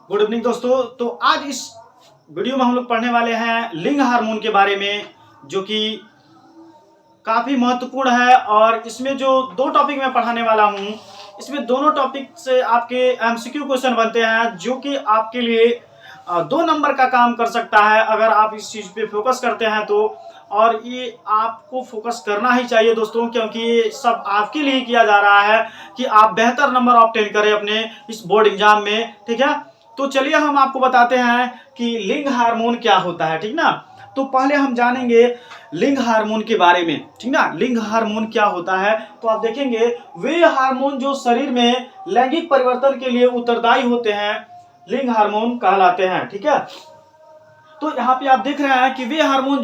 Good evening दोस्तों। तो आज इस वीडियो में हम लोग पढ़ने वाले हैं लिंग हार्मोन के बारे में, जो कि काफी महत्वपूर्ण है। और इसमें जो दो टॉपिक मैं पढ़ाने वाला हूं, इसमें दोनों टॉपिक से आपके एमसीक्यू क्वेश्चन बनते हैं, जो कि आपके लिए 2 नंबर का काम कर सकता है अगर आप इस चीज पे फोकस करते हैं तो। और ये आपको फोकस करना ही चाहिए दोस्तों, क्योंकि ये सब आपके लिए किया जा रहा है कि आप बेहतर नंबर ऑब्टेन करें अपने इस बोर्ड एग्जाम में। ठीक है, तो चलिए हम आपको बताते हैं कि लिंग हार्मोन क्या होता है। ठीक ना, तो पहले हम जानेंगे लिंग हार्मोन के बारे में। ठीक ना, लिंग हार्मोन क्या होता है तो आप देखेंगे वे हार्मोन जो शरीर में लैंगिक परिवर्तन के लिए उत्तरदायी होते हैं लिंग हार्मोन कहलाते हैं। ठीक है, तो यहाँ पे आप देख रहे हैं कि वे हार्मोन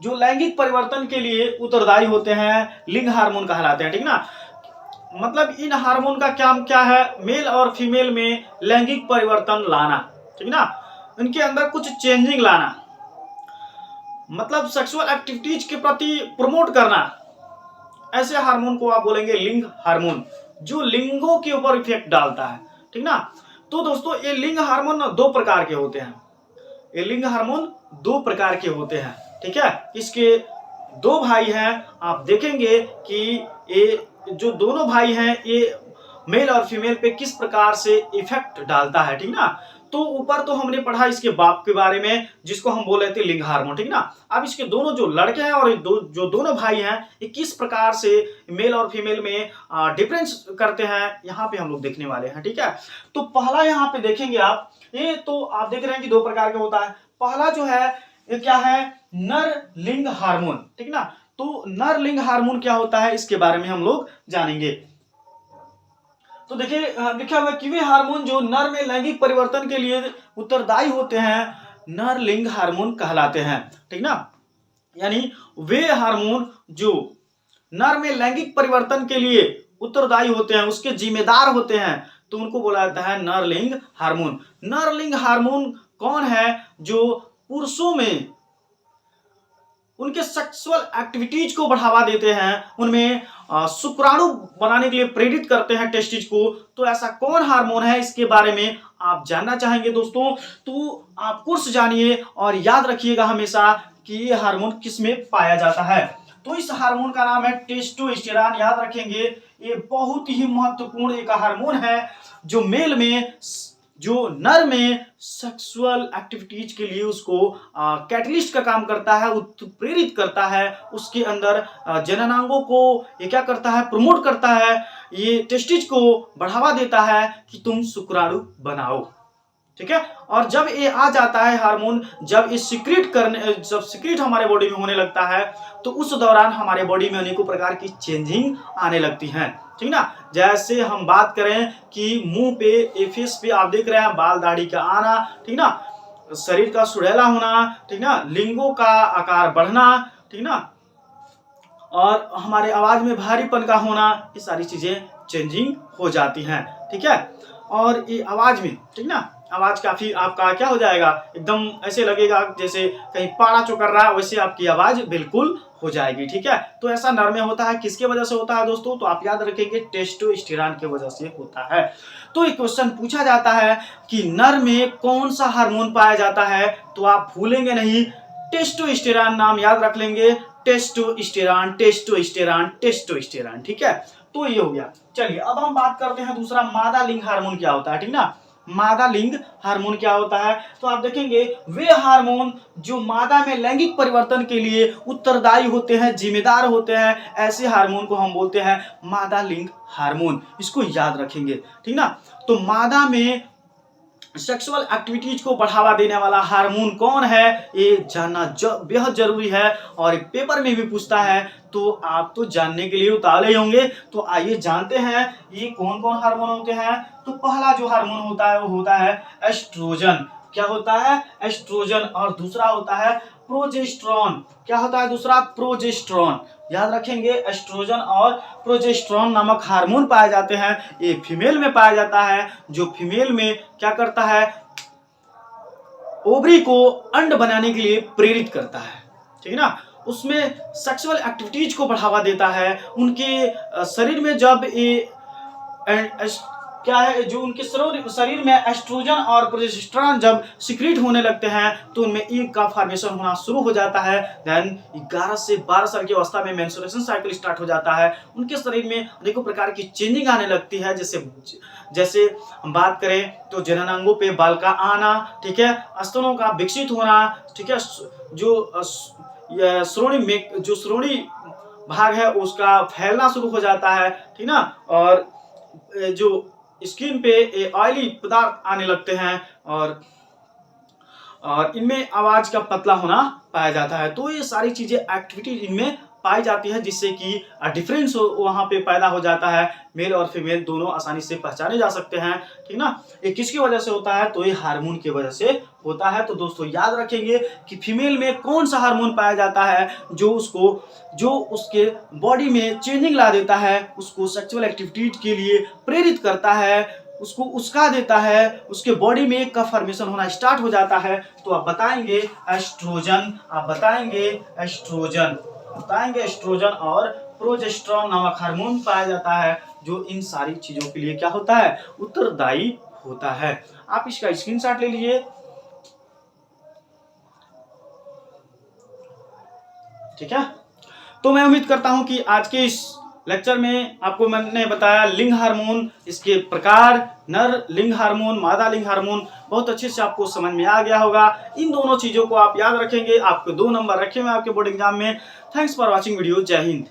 जो लैंगिक परिवर्तन के लिए उत्तरदायी होते हैं लिंग हार्मोन कहलाते हैं। ठीक ना, मतलब इन हार्मोन का काम क्या है, मेल और फीमेल में लैंगिक परिवर्तन लाना। ठीक ना, उनके अंदर कुछ चेंजिंग लाना, मतलब सेक्सुअल एक्टिविटीज के प्रति प्रमोट करना। ऐसे हार्मोन को आप बोलेंगे लिंग हार्मोन, जो लिंगों के ऊपर इफेक्ट डालता है। ठीक ना, तो दोस्तों ये लिंग हार्मोन 2 प्रकार के होते हैं। ये लिंग हार्मोन 2 प्रकार के होते हैं। ठीक है, इसके 2 भाई हैं। आप देखेंगे कि ये जो दोनों भाई हैं ये मेल और फीमेल पे किस प्रकार से इफेक्ट डालता है। ठीक ना, तो ऊपर तो हमने पढ़ा इसके बाप के बारे में, जिसको हम बोल रहे थे लिंग हार्मोन। ठीक ना, अब इसके दोनों जो लड़के हैं और जो दोनों भाई हैं, ये किस प्रकार से मेल और फीमेल में डिफरेंस करते हैं, यहाँ पे हम लोग देखने वाले हैं। ठीक है, तो पहला यहाँ पे देखेंगे आप, ये तो आप देख रहे हैं कि 2 प्रकार का होता है। पहला जो है ये क्या है, नर लिंग हार्मोन। ठीक ना, तो नर लिंग हार्मोन क्या होता है इसके बारे में हम लोग जानेंगे। तो देखिए लिखा हुआ कि वे हार्मोन जो नर में लैंगिक परिवर्तन के लिए उत्तरदायी होते हैं नर लिंग हार्मोन कहलाते हैं। ठीक ना, यानी वे हार्मोन जो नर में लैंगिक परिवर्तन के लिए उत्तरदायी होते हैं, उसके जिम्मेदार होते हैं, तो उनको बोला जाता है नर लिंग हार्मोन। नर लिंग हार्मोन कौन है, जो पुरुषों में उनके सेक्सुअल एक्टिविटीज को बढ़ावा देते हैं, उनमें शुक्राणु बनाने के लिए प्रेरित करते हैं टेस्टिज को। तो ऐसा कौन हार्मोन है, इसके बारे में आप जानना चाहेंगे दोस्तों, तो आप कोर्स जानिए और याद रखिएगा हमेशा कि ये हार्मोन किस में पाया जाता है। तो इस हार्मोन का नाम है टेस्टोस्टेरोन। याद रखेंगे, ये बहुत ही महत्वपूर्ण एक हार्मोन है, जो मेल में, जो नर में सेक्सुअल एक्टिविटीज के लिए उसको कैटलिस्ट का काम करता है, उत्प्रेरित करता है, उसके अंदर जननांगों को ये क्या करता है, प्रमोट करता है, ये टेस्टिज को बढ़ावा देता है कि तुम शुक्राणु बनाओ। ठीक है, और जब ये आ जाता है हार्मोन, जब ये जब सिक्रीट हमारे बॉडी में होने लगता है, तो उस दौरान हमारे बॉडी में अनेकों प्रकार की चेंजिंग आने लगती हैं। ठीक ना, जैसे हम बात करें कि मुंह पे, फेस पे आप देख रहे हैं बाल दाढ़ी का आना। ठीक ना, शरीर का सुड़ैला होना। ठीक ना, लिंगों का आकार बढ़ना। ठीक ना, और हमारे आवाज में भारीपन का होना, ये सारी चीजें चेंजिंग हो जाती हैं। ठीक है, और ये आवाज में, ठीक ना, आवाज काफी आपका क्या हो जाएगा, एकदम ऐसे लगेगा जैसे कहीं पारा चुकर रहा है, वैसे आपकी आवाज बिल्कुल हो जाएगी। ठीक है, तो ऐसा नर में होता है, किसके वजह से होता है दोस्तों, तो आप याद रखेंगे टेस्टोस्टेरोन की वजह से होता है। तो एक क्वेश्चन पूछा जाता है कि नर में कौन सा हार्मोन पाया जाता है, तो आप भूलेंगे नहीं, टेस्टोस्टेरोन नाम याद रख लेंगे, टेस्टोस्टेरोन टेस्टोस्टेरोन टेस्टोस्टेरोन। ठीक है, तो ये हो गया। चलिए अब हम बात करते हैं दूसरा, मादा लिंग हार्मोन क्या होता है। ठीक ना, मादा लिंग हार्मोन क्या होता है, तो आप देखेंगे वे हार्मोन जो मादा में लैंगिक परिवर्तन के लिए उत्तरदायी होते हैं, जिम्मेदार होते हैं, ऐसे हार्मोन को हम बोलते हैं मादा लिंग हार्मोन। इसको याद रखेंगे। ठीक ना, तो मादा में सेक्सुअल एक्टिविटीज को बढ़ावा देने वाला हार्मोन कौन है, ये जानना बेहद जरूरी है, और पेपर में भी पूछता है, तो आप तो जानने के लिए उतावले होंगे। तो आइए जानते हैं ये कौन कौन हार्मोन होते हैं। तो पहला जो हार्मोन होता है वो होता है एस्ट्रोजन। क्या होता है, एस्ट्रोजन। और दूसरा होता है प्रोजेस्टेरॉन। क्या होता है दूसरा, प्रोजेस्टेरॉन। याद रखेंगे, एस्ट्रोजन और प्रोजेस्टेरॉन नामक हार्मोन पाए जाते हैं, ये फीमेल में पाया जाता है, जो फीमेल में क्या करता है, ओवरी को अंड बनाने के लिए प्रेरित करता है। ठीक है ना, उसमें सेक्सुअल एक्टिविटीज को बढ़ावा देता है। उनके शरीर में जब ये क्या है, जो उनके शरीर में एस्ट्रोजन और प्रोजेस्टेरोन जब सिक्रीट होने लगते हैं तो उनमें ईग का फॉर्मेशन होना शुरू हो जाता है। देन 11 से 12 साल की अवस्था में मेंस्ट्रुएशन साइकिल स्टार्ट हो जाता है। उनके शरीर में अनेकों प्रकार की चेंजिंग आने लगती है। जैसे हम बात करें तो जननांगों पे बाल का आना, ठीक है, स्तनों का विकसित होना, ठीक है, जो श्रोणी भाग है उसका फैलना शुरू हो जाता है, ठीक ना, और जो स्किन पे ऑयली पदार्थ आने लगते हैं और इनमें आवाज का पतला होना पाया जाता है। तो ये सारी चीजें एक्टिविटी इनमें पाई जाती है जिससे कि डिफरेंस वहां पे पैदा हो जाता है। मेल और फीमेल दोनों आसानी से पहचाने जा सकते हैं, ठीक ना। ये किसकी वजह से होता है, तो ये हार्मोन की वजह से होता है। तो दोस्तों याद रखेंगे कि फीमेल में कौन सा हार्मोन पाया जाता है जो उसके बॉडी में चेंजिंग ला देता है, उसको सेक्सुअल एक्टिविटी के लिए प्रेरित करता है, उसको उस्का देता है, उसके बॉडी में एक का फॉर्मेशन होना स्टार्ट हो जाता है। तो आप बताएंगे एस्ट्रोजन और प्रोजेस्टेरोन नामक हार्मोन पाया जाता है जो इन सारी चीजों के लिए क्या होता है, उत्तरदायी होता है। आप इसका स्क्रीनशॉट ले लीजिए, ठीक है। तो मैं उम्मीद करता हूं कि आज के इस लेक्चर में आपको मैंने बताया लिंग हार्मोन, इसके प्रकार, नर लिंग हार्मोन, मादा लिंग हार्मोन, बहुत अच्छे से आपको समझ में आ गया होगा। इन दोनों चीजों को आप याद रखेंगे, आपको 2 नंबर रखे हुए आपके बोर्ड एग्जाम में। Thanks for watching video. जय हिंद।